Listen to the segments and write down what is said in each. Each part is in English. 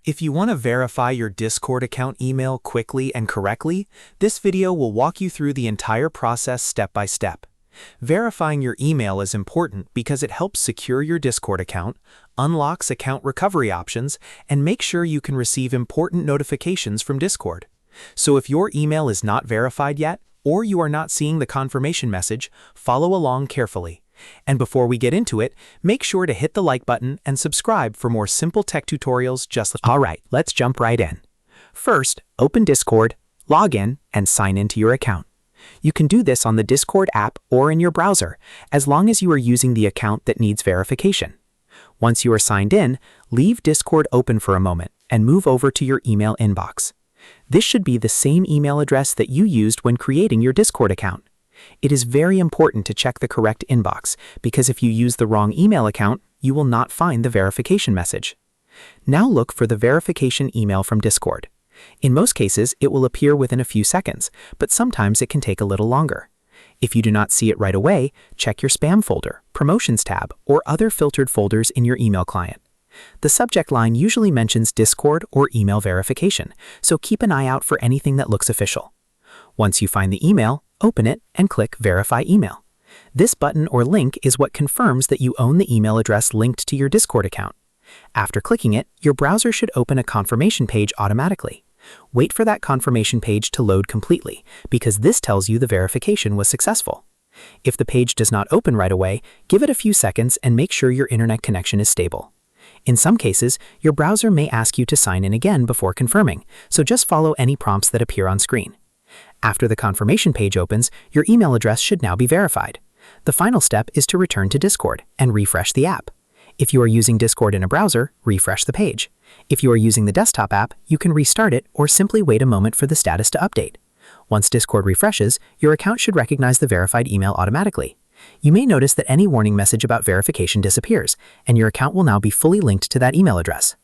If you want to verify your Discord account email quickly and correctly, this video will walk you through the entire process step by step. Verifying your email is important because it helps secure your Discord account, unlocks account recovery options, and makes sure you can receive important notifications from Discord. So if your email is not verified yet, or you are not seeing the confirmation message, follow along carefully. And before we get into it, make sure to hit the like button and subscribe for more simple tech tutorials just like. Alright, let's jump right in. First, open Discord, log in, and sign into your account. You can do this on the Discord app or in your browser, as long as you are using the account that needs verification. Once you are signed in, leave Discord open for a moment and move over to your email inbox. This should be the same email address that you used when creating your Discord account. It is very important to check the correct inbox, because if you use the wrong email account, you will not find the verification message. Now look for the verification email from Discord. In most cases, it will appear within a few seconds, but sometimes it can take a little longer. If you do not see it right away, check your spam folder, promotions tab, or other filtered folders in your email client. The subject line usually mentions Discord or email verification, so keep an eye out for anything that looks official. Once you find the email, open it and click Verify Email. This button or link is what confirms that you own the email address linked to your Discord account. After clicking it, your browser should open a confirmation page automatically. Wait for that confirmation page to load completely, because this tells you the verification was successful. If the page does not open right away, give it a few seconds and make sure your internet connection is stable. In some cases, your browser may ask you to sign in again before confirming, so just follow any prompts that appear on screen. After the confirmation page opens, your email address should now be verified. The final step is to return to Discord and refresh the app. If you are using Discord in a browser, refresh the page. If you are using the desktop app, you can restart it or simply wait a moment for the status to update. Once Discord refreshes, your account should recognize the verified email automatically. You may notice that any warning message about verification disappears, and your account will now be fully linked to that email address.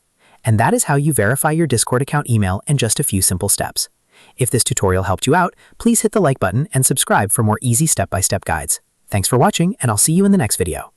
And that is how you verify your Discord account email in just a few simple steps. If this tutorial helped you out, please hit the like button and subscribe for more easy step-by-step guides. Thanks for watching, and I'll see you in the next video.